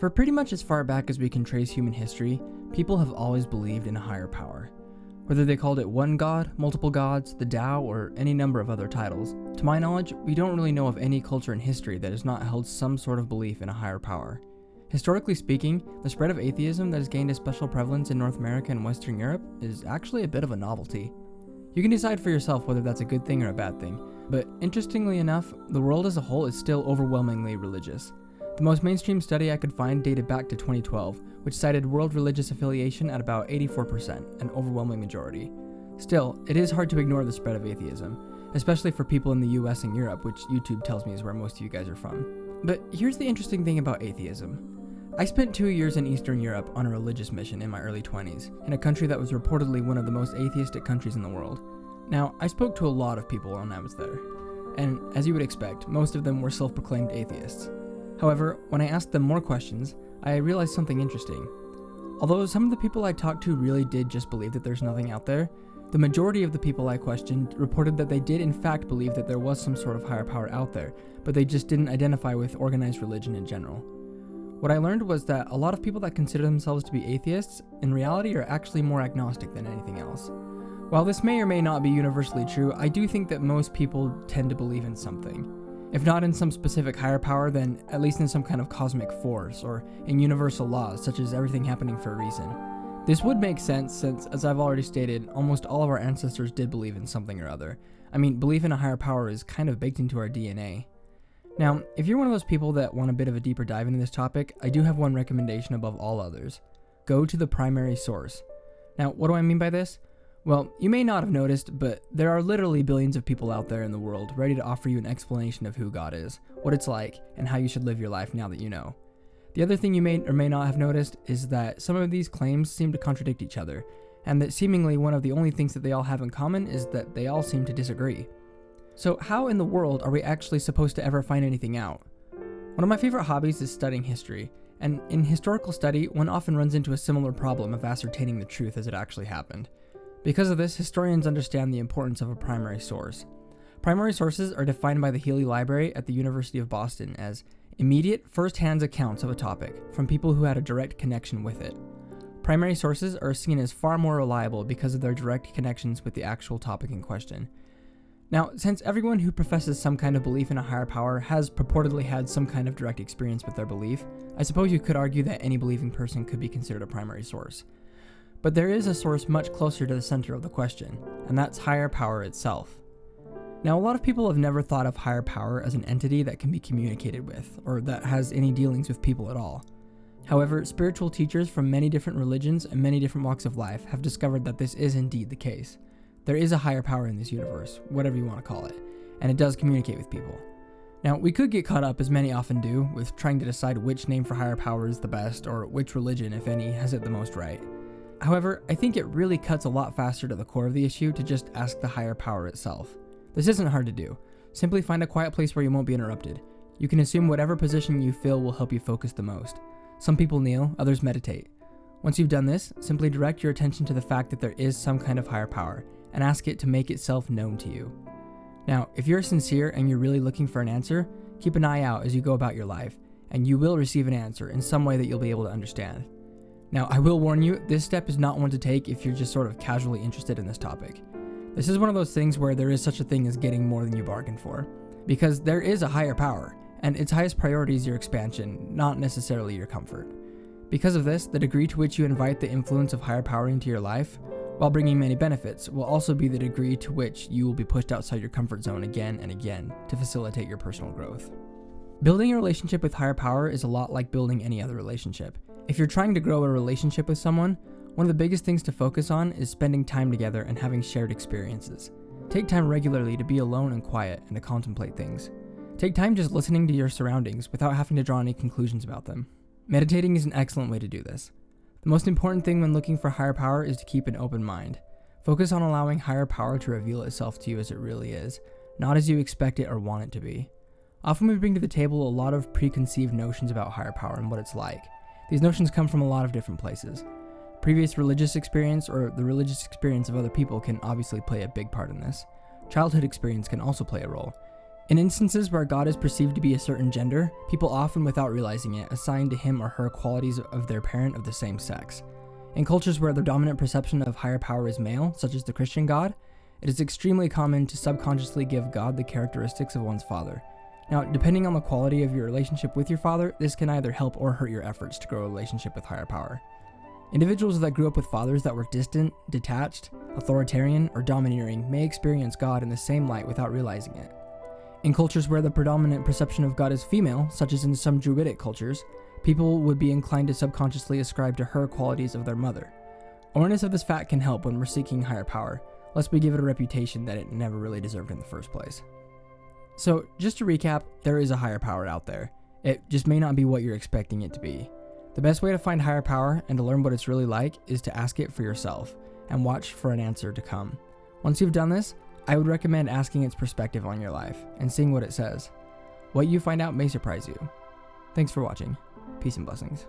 For pretty much as far back as we can trace human history, people have always believed in a higher power. Whether they called it one god, multiple gods, the Tao, or any number of other titles, to my knowledge, we don't really know of any culture in history that has not held some sort of belief in a higher power. Historically speaking, the spread of atheism that has gained a special prevalence in North America and Western Europe is actually a bit of a novelty. You can decide for yourself whether that's a good thing or a bad thing, but interestingly enough, the world as a whole is still overwhelmingly religious. The most mainstream study I could find dated back to 2012, which cited world religious affiliation at about 84%, an overwhelming majority. Still, it is hard to ignore the spread of atheism, especially for people in the US and Europe, which YouTube tells me is where most of you guys are from. But here's the interesting thing about atheism. I spent 2 years in Eastern Europe on a religious mission in my early 20s, in a country that was reportedly one of the most atheistic countries in the world. Now, I spoke to a lot of people when I was there, and as you would expect, most of them were self-proclaimed atheists. However, when I asked them more questions, I realized something interesting. Although some of the people I talked to really did just believe that there's nothing out there, the majority of the people I questioned reported that they did in fact believe that there was some sort of higher power out there, but they just didn't identify with organized religion in general. What I learned was that a lot of people that consider themselves to be atheists, in reality are actually more agnostic than anything else. While this may or may not be universally true, I do think that most people tend to believe in something. If not in some specific higher power, then at least in some kind of cosmic force, or in universal laws, such as everything happening for a reason. This would make sense since, as I've already stated, almost all of our ancestors did believe in something or other. I mean, belief in a higher power is kind of baked into our DNA. Now, if you're one of those people that want a bit of a deeper dive into this topic, I do have one recommendation above all others. Go to the primary source. Now, what do I mean by this? Well, you may not have noticed, but there are literally billions of people out there in the world ready to offer you an explanation of who God is, what it's like, and how you should live your life now that you know. The other thing you may or may not have noticed is that some of these claims seem to contradict each other, and that seemingly one of the only things that they all have in common is that they all seem to disagree. So how in the world are we actually supposed to ever find anything out? One of my favorite hobbies is studying history, and in historical study, one often runs into a similar problem of ascertaining the truth as it actually happened. Because of this, historians understand the importance of a primary source. Primary sources are defined by the Healy Library at the University of Boston as immediate, first-hand accounts of a topic from people who had a direct connection with it. Primary sources are seen as far more reliable because of their direct connections with the actual topic in question. Now, since everyone who professes some kind of belief in a higher power has purportedly had some kind of direct experience with their belief, I suppose you could argue that any believing person could be considered a primary source. But there is a source much closer to the center of the question, and that's higher power itself. Now, a lot of people have never thought of higher power as an entity that can be communicated with, or that has any dealings with people at all. However, spiritual teachers from many different religions and many different walks of life have discovered that this is indeed the case. There is a higher power in this universe, whatever you want to call it, and it does communicate with people. Now, we could get caught up, as many often do, with trying to decide which name for higher power is the best, or which religion, if any, has it the most right. However, I think it really cuts a lot faster to the core of the issue to just ask the higher power itself. This isn't hard to do. Simply find a quiet place where you won't be interrupted. You can assume whatever position you feel will help you focus the most. Some people kneel, others meditate. Once you've done this, simply direct your attention to the fact that there is some kind of higher power, and ask it to make itself known to you. Now, if you're sincere and you're really looking for an answer, keep an eye out as you go about your life, and you will receive an answer in some way that you'll be able to understand. Now, I will warn you, this step is not one to take if you're just sort of casually interested in this topic. This is one of those things where there is such a thing as getting more than you bargained for. Because there is a higher power, and its highest priority is your expansion, not necessarily your comfort. Because of this, the degree to which you invite the influence of higher power into your life, while bringing many benefits, will also be the degree to which you will be pushed outside your comfort zone again and again to facilitate your personal growth. Building a relationship with higher power is a lot like building any other relationship. If you're trying to grow a relationship with someone, one of the biggest things to focus on is spending time together and having shared experiences. Take time regularly to be alone and quiet and to contemplate things. Take time just listening to your surroundings without having to draw any conclusions about them. Meditating is an excellent way to do this. The most important thing when looking for higher power is to keep an open mind. Focus on allowing higher power to reveal itself to you as it really is, not as you expect it or want it to be. Often we bring to the table a lot of preconceived notions about higher power and what it's like. These notions come from a lot of different places. Previous religious experience or the religious experience of other people can obviously play a big part in this. Childhood experience can also play a role. In instances where God is perceived to be a certain gender, people often, without realizing it, assign to him or her qualities of their parent of the same sex. In cultures where the dominant perception of higher power is male, such as the Christian God, it is extremely common to subconsciously give God the characteristics of one's father. Now, depending on the quality of your relationship with your father, this can either help or hurt your efforts to grow a relationship with higher power. Individuals that grew up with fathers that were distant, detached, authoritarian, or domineering may experience God in the same light without realizing it. In cultures where the predominant perception of God is female, such as in some Druidic cultures, people would be inclined to subconsciously ascribe to her qualities of their mother. Awareness of this fact can help when we're seeking higher power, lest we give it a reputation that it never really deserved in the first place. So, just to recap, there is a higher power out there. It just may not be what you're expecting it to be. The best way to find higher power and to learn what it's really like is to ask it for yourself and watch for an answer to come. Once you've done this, I would recommend asking its perspective on your life and seeing what it says. What you find out may surprise you. Thanks for watching. Peace and blessings.